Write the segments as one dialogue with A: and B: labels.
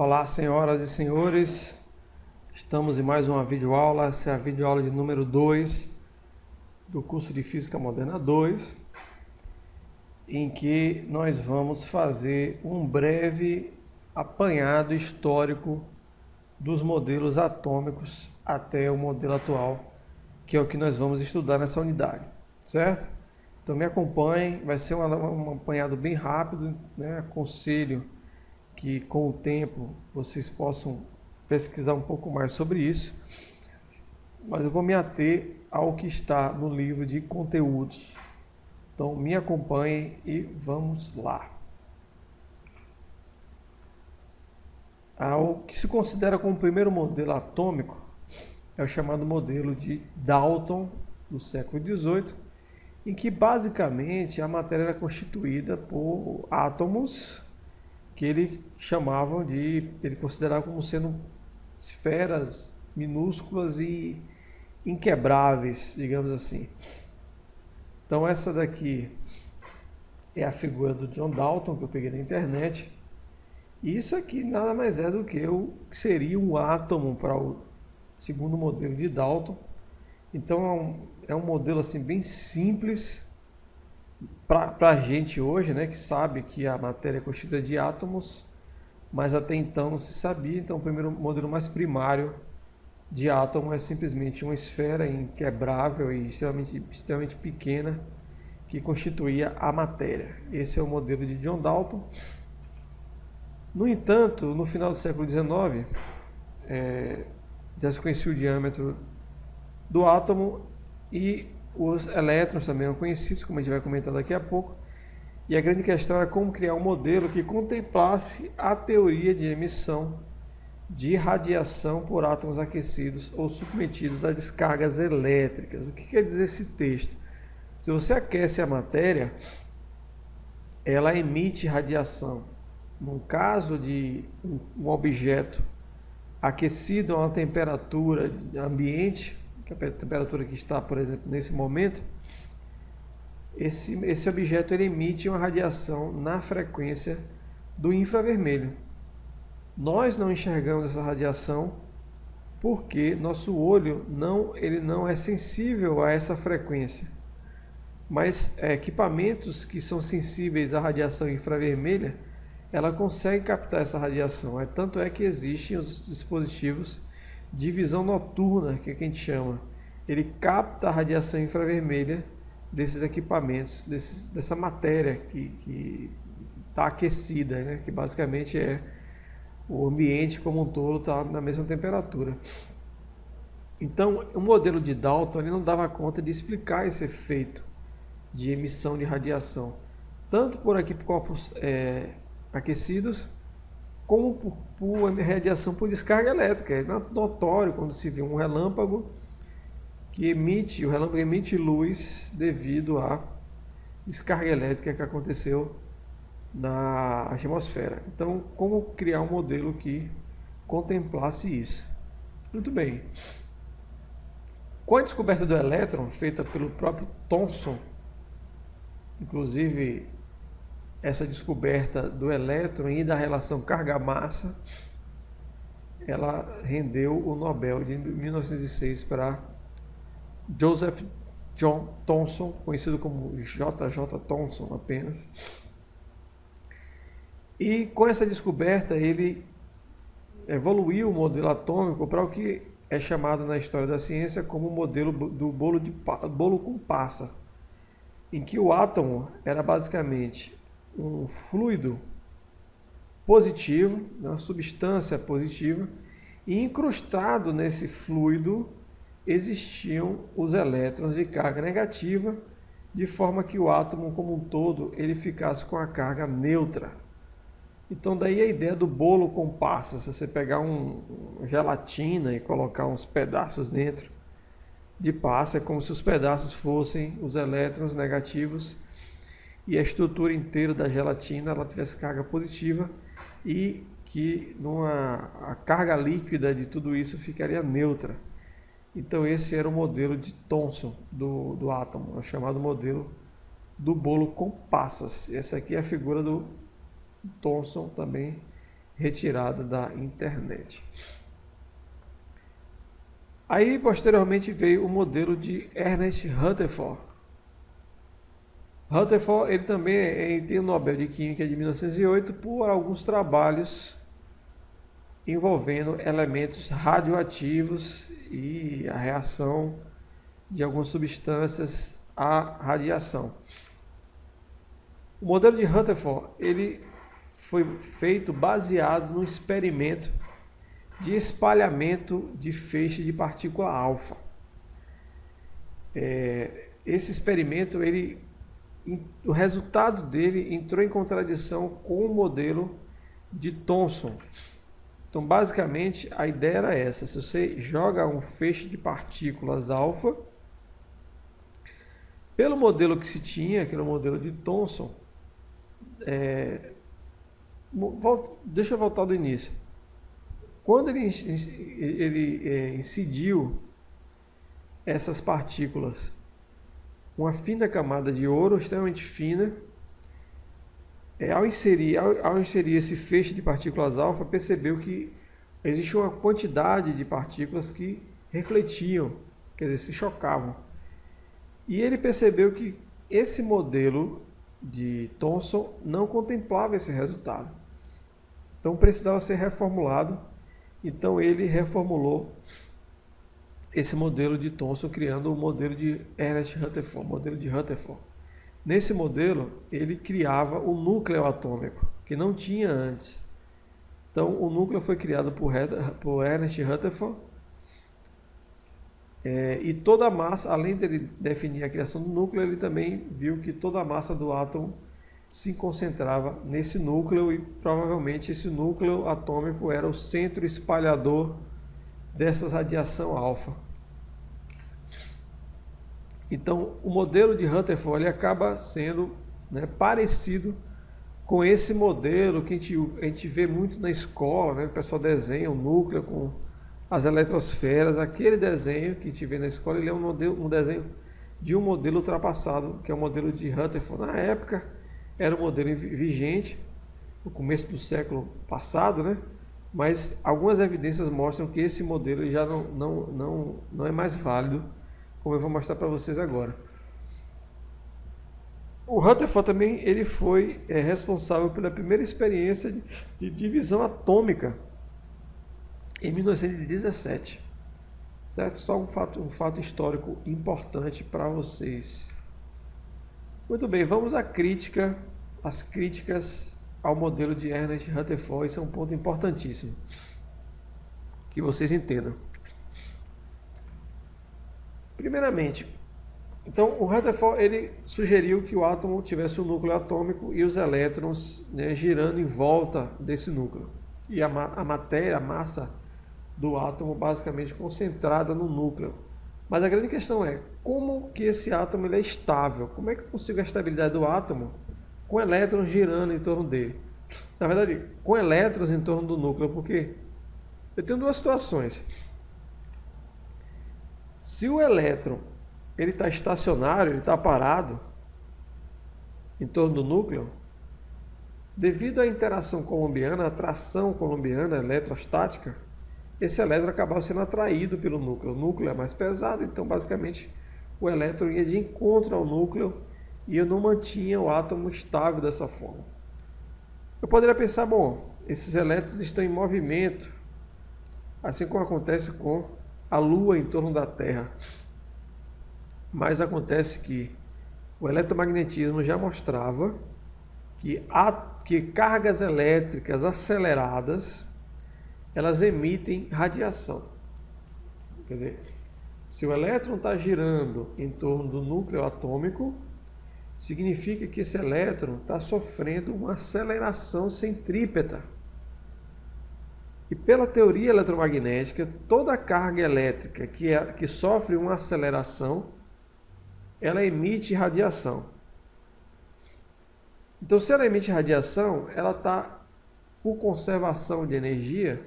A: Olá, senhoras e senhores, estamos em mais uma videoaula. Essa é a videoaula de número 2 do curso de Física Moderna 2, em que nós vamos fazer um breve apanhado histórico dos modelos atômicos até o modelo atual, que é o que nós vamos estudar nessa unidade, certo? Então me acompanhem, vai ser um apanhado bem rápido, né? Aconselho que com o tempo vocês possam pesquisar um pouco mais sobre isso, mas eu vou me ater ao que está no livro de conteúdos. Então me acompanhem e vamos lá. O que se considera como o primeiro modelo atômico é o chamado modelo de Dalton, do século XVIII, em que basicamente a matéria era constituída por átomos que ele considerava como sendo esferas minúsculas e inquebráveis, digamos assim. Então essa daqui é a figura do John Dalton, que eu peguei na internet. E isso aqui nada mais é do que o que seria um átomo para o segundo modelo de Dalton. Então é um modelo assim bem simples para a gente hoje, né, que sabe que a matéria é constituída de átomos, mas até então não se sabia. Então o primeiro modelo mais primário de átomo é simplesmente uma esfera inquebrável e extremamente pequena que constituía a matéria. Esse é o modelo de John Dalton. No entanto, no final do século XIX, já se conhecia o diâmetro do átomo e os elétrons também eram conhecidos, como a gente vai comentar daqui a pouco. E a grande questão era como criar um modelo que contemplasse a teoria de emissão de radiação por átomos aquecidos ou submetidos a descargas elétricas. O que quer dizer esse texto? Se você aquece a matéria, ela emite radiação. No caso de um objeto aquecido a uma temperatura ambiente, que é a temperatura que está, por exemplo, nesse momento, esse objeto ele emite uma radiação na frequência do infravermelho. Nós não enxergamos essa radiação porque nosso olho ele não é sensível a essa frequência. Mas equipamentos que são sensíveis à radiação infravermelha, ela consegue captar essa radiação. Tanto é que existem os dispositivos de visão noturna, que é que a gente chama. Ele capta a radiação infravermelha desses equipamentos, dessa matéria que está aquecida, né? Que basicamente é o ambiente como um todo está na mesma temperatura. Então, o modelo de Dalton ele não dava conta de explicar esse efeito de emissão de radiação, tanto por corpos aquecidos, como por radiação por descarga elétrica. É notório quando se vê um relâmpago o relâmpago emite luz devido à descarga elétrica que aconteceu na atmosfera. Então, como criar um modelo que contemplasse isso? Muito bem. Com a descoberta do elétron, feita pelo próprio Thomson, inclusive essa descoberta do elétron e da relação carga-massa, ela rendeu o Nobel de 1906 para Joseph John Thomson, conhecido como J.J. Thomson apenas. E com essa descoberta ele evoluiu o modelo atômico para o que é chamado na história da ciência como o modelo do bolo com passa, em que o átomo era basicamente um fluido positivo, uma substância positiva, e incrustado nesse fluido existiam os elétrons de carga negativa, de forma que o átomo como um todo ele ficasse com a carga neutra. Então daí a ideia do bolo com passas. Se você pegar uma gelatina e colocar uns pedaços dentro de passa, é como se os pedaços fossem os elétrons negativos e a estrutura inteira da gelatina ela tivesse carga positiva e que a carga líquida de tudo isso ficaria neutra. Então esse era o modelo de Thomson do átomo, é o chamado modelo do bolo com passas. Essa aqui é a figura do Thomson também retirada da internet. Aí, posteriormente, veio o modelo de Ernest Rutherford. Rutherford, ele também tem o Nobel de Química de 1908 por alguns trabalhos envolvendo elementos radioativos e a reação de algumas substâncias à radiação. O modelo de Rutherford, ele foi feito baseado no experimento de espalhamento de feixe de partícula alfa. Esse experimento, o resultado dele entrou em contradição com o modelo de Thomson. Então, basicamente, a ideia era essa: se você joga um feixe de partículas alfa, pelo modelo que se tinha, que era o modelo de Thomson, deixa eu voltar do início. Quando ele incidiu essas partículas, uma fina camada de ouro, extremamente fina, ao inserir esse feixe de partículas alfa, percebeu que existia uma quantidade de partículas que refletiam, quer dizer, se chocavam. E ele percebeu que esse modelo de Thomson não contemplava esse resultado. Então precisava ser reformulado. Então ele reformulou esse modelo de Thomson, criando o modelo de Ernest Rutherford, modelo de Rutherford. Nesse modelo, ele criava o núcleo atômico, que não tinha antes. Então, o núcleo foi criado por Ernest Rutherford, e toda a massa, além de ele definir a criação do núcleo, ele também viu que toda a massa do átomo se concentrava nesse núcleo, e provavelmente esse núcleo atômico era o centro espalhador dessas radiação alfa. Então, o modelo de Rutherford ele acaba sendo, parecido com esse modelo que a gente vê muito na escola, o pessoal desenha um núcleo com as eletrosferas. Aquele desenho que a gente vê na escola, ele é um desenho de um modelo ultrapassado, que é o modelo de Rutherford. Na época, era um modelo vigente, no começo do século passado, mas algumas evidências mostram que esse modelo já não é mais válido, como eu vou mostrar para vocês agora. O Rutherford também ele foi responsável pela primeira experiência de divisão atômica em 1917. Certo? Só um fato histórico importante para vocês. Muito bem, vamos às críticas ao modelo de Ernest Rutherford. Isso é um ponto importantíssimo que vocês entendam. Primeiramente, então o Rutherford ele sugeriu que o átomo tivesse um núcleo atômico e os elétrons girando em volta desse núcleo. E a matéria, a massa do átomo basicamente concentrada no núcleo. Mas a grande questão é, como que esse átomo ele é estável? Como é que eu consigo a estabilidade do átomo com elétrons girando em torno dele? Na verdade, com elétrons em torno do núcleo, porque eu tenho duas situações. Se o elétron ele está estacionário, ele está parado em torno do núcleo, devido à interação colombiana, à atração colombiana eletrostática, esse elétron acabava sendo atraído pelo núcleo. O núcleo é mais pesado, então basicamente o elétron ia de encontro ao núcleo e eu não mantinha o átomo estável dessa forma. Eu poderia pensar, bom, esses elétrons estão em movimento, assim como acontece com a Lua em torno da Terra. Mas acontece que o eletromagnetismo já mostrava que cargas elétricas aceleradas, elas emitem radiação. Quer dizer, se o elétron está girando em torno do núcleo atômico, significa que esse elétron está sofrendo uma aceleração centrípeta. E pela teoria eletromagnética, toda carga elétrica que sofre uma aceleração, ela emite radiação. Então, se ela emite radiação, ela está, por conservação de energia,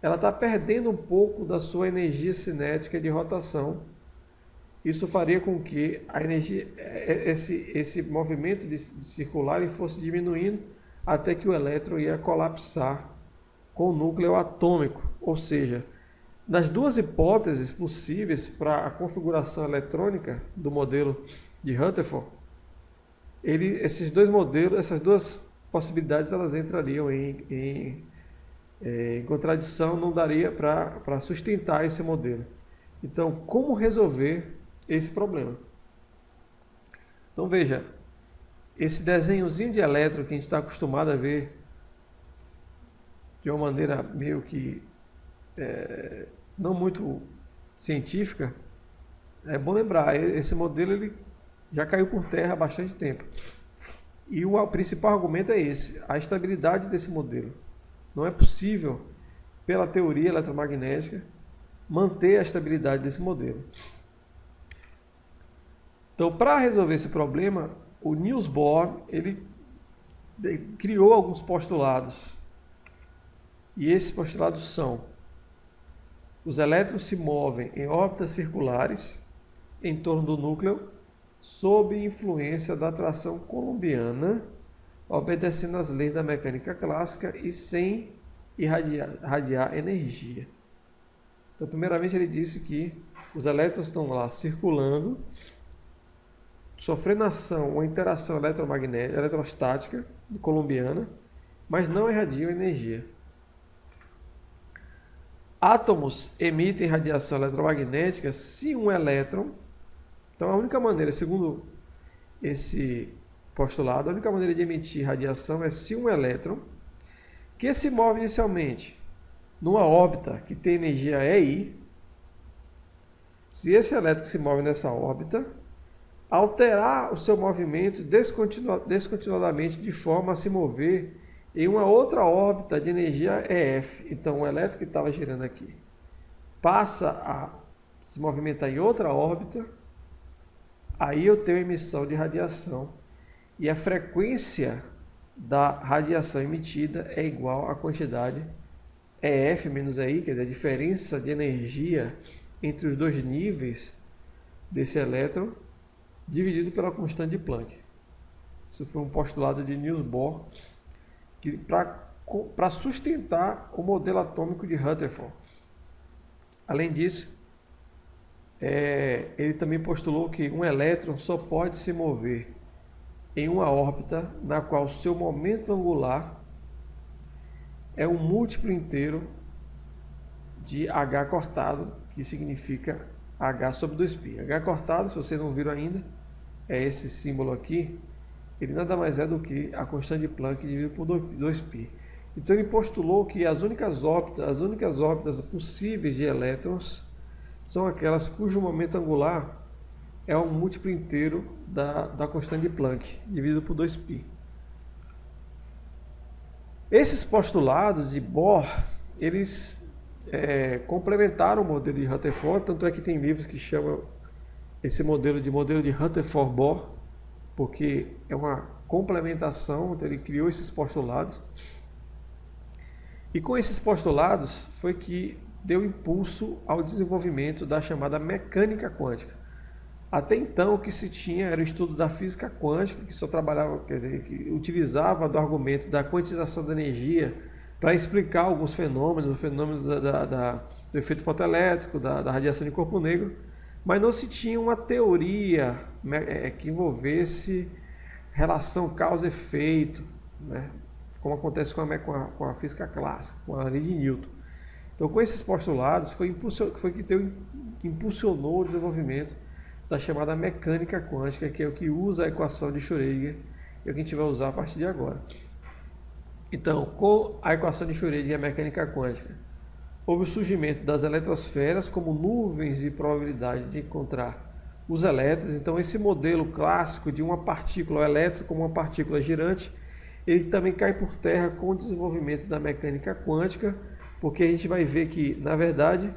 A: ela está perdendo um pouco da sua energia cinética de rotação. Isso faria com que a energia, esse movimento de circular fosse diminuindo até que o elétron ia colapsar com núcleo atômico, ou seja, nas duas hipóteses possíveis para a configuração eletrônica do modelo de Rutherford, esses dois modelos, essas duas possibilidades, elas entrariam em contradição, não daria para sustentar esse modelo. Então, como resolver esse problema? Então veja, esse desenhozinho de elétron que a gente está acostumado a ver de uma maneira meio que não muito científica, é bom lembrar, esse modelo ele já caiu por terra há bastante tempo. E o principal argumento é esse, a estabilidade desse modelo. Não é possível, pela teoria eletromagnética, manter a estabilidade desse modelo. Então, para resolver esse problema, o Niels Bohr ele criou alguns postulados. E esses postulados são: os elétrons se movem em órbitas circulares em torno do núcleo sob influência da atração coulombiana, obedecendo às leis da mecânica clássica e sem irradiar energia. Então, primeiramente, ele disse que os elétrons estão lá circulando, sofrendo ação, uma interação eletromagnética, eletrostática coulombiana, mas não irradiam energia. Átomos emitem radiação eletromagnética se um elétron... Então, a única maneira, segundo esse postulado, a única maneira de emitir radiação é se um elétron que se move inicialmente numa órbita que tem energia EI, se esse elétron que se move nessa órbita alterar o seu movimento descontinuadamente de forma a se mover em uma outra órbita de energia EF. Então, o elétron que estava girando aqui passa a se movimentar em outra órbita, aí eu tenho emissão de radiação. E a frequência da radiação emitida é igual à quantidade EF menos EI, quer dizer, a diferença de energia entre os dois níveis desse elétron, dividido pela constante de Planck. Isso foi um postulado de Niels Bohr para sustentar o modelo atômico de Rutherford. Além disso, ele também postulou que um elétron só pode se mover em uma órbita na qual seu momento angular é um múltiplo inteiro de h cortado, que significa h sobre 2π. H cortado, se vocês não viram ainda, é esse símbolo aqui. Ele nada mais é do que a constante de Planck dividido por 2π. Então ele postulou que as únicas órbitas possíveis de elétrons são aquelas cujo momento angular é um múltiplo inteiro da constante de Planck, dividido por 2π. Esses postulados de Bohr, eles complementaram o modelo de Rutherford, tanto é que tem livros que chamam esse modelo de Rutherford-Bohr, porque é uma complementação, então ele criou esses postulados. E com esses postulados foi que deu impulso ao desenvolvimento da chamada mecânica quântica. Até então o que se tinha era o estudo da física quântica, que só trabalhava, quer dizer, que utilizava do argumento da quantização da energia para explicar alguns fenômenos, o fenômeno do efeito fotoelétrico, da radiação de corpo negro, mas não se tinha uma teoria que envolvesse relação causa-efeito, né? Como acontece com a física clássica, com a lei de Newton. Então, com esses postulados, foi que impulsionou o desenvolvimento da chamada mecânica quântica, que é o que usa a equação de Schrödinger, e é o que a gente vai usar a partir de agora. Então, com a equação de Schrödinger e a mecânica quântica, houve o surgimento das eletrosferas como nuvens de probabilidade de encontrar os elétrons. Então, esse modelo clássico de uma partícula, o elétron como uma partícula girante, ele também cai por terra com o desenvolvimento da mecânica quântica, porque a gente vai ver que, na verdade,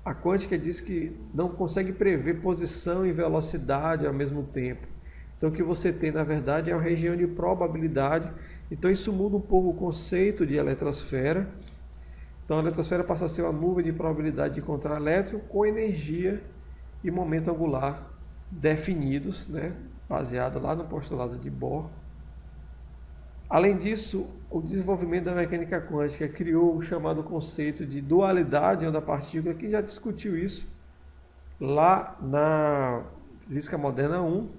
A: a quântica diz que não consegue prever posição e velocidade ao mesmo tempo. Então, o que você tem, na verdade, é uma região de probabilidade. Então, isso muda um pouco o conceito de eletrosfera. Então, a eletrosfera passa a ser uma nuvem de probabilidade de encontrar elétron com energia e momento angular definidos, né, baseado lá no postulado de Bohr. Além disso, o desenvolvimento da mecânica quântica criou o chamado conceito de dualidade da partícula, que já discutiu isso lá na Física Moderna 1.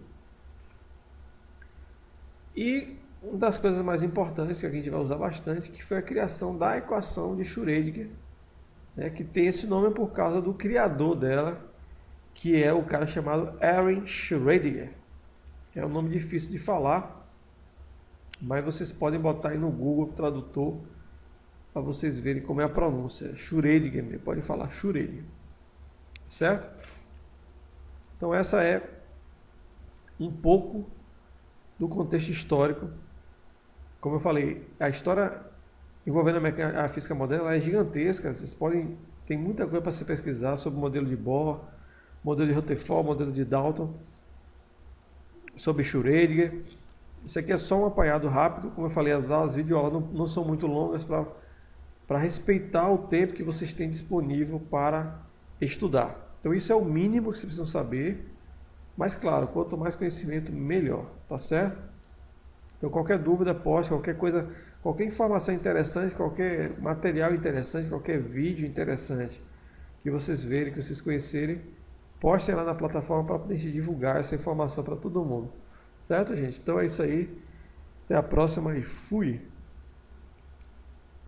A: E uma das coisas mais importantes que a gente vai usar bastante, que foi a criação da equação de Schrödinger, né, que tem esse nome por causa do criador dela, que é o cara chamado Erwin Schrödinger. É um nome difícil de falar, mas vocês podem botar aí no Google Tradutor para vocês verem como é a pronúncia. Schrödinger, pode falar Schrödinger, certo? Então essa é um pouco do contexto histórico. Como eu falei, a história envolvendo a física moderna é gigantesca. Vocês podem, tem muita coisa para se pesquisar sobre o modelo de Bohr, modelo de Rutherford, modelo de Dalton, sobre Schrödinger. Isso aqui é só um apanhado rápido. Como eu falei, as videoaulas não são muito longas para respeitar o tempo que vocês têm disponível para estudar. Então isso é o mínimo que vocês precisam saber. Mas claro, quanto mais conhecimento, melhor, tá certo? Então qualquer dúvida, poste, qualquer coisa, qualquer informação interessante, qualquer material interessante, qualquer vídeo interessante que vocês verem, que vocês conhecerem, postem lá na plataforma para poder divulgar essa informação para todo mundo. Certo, gente? Então é isso aí. Até a próxima e fui!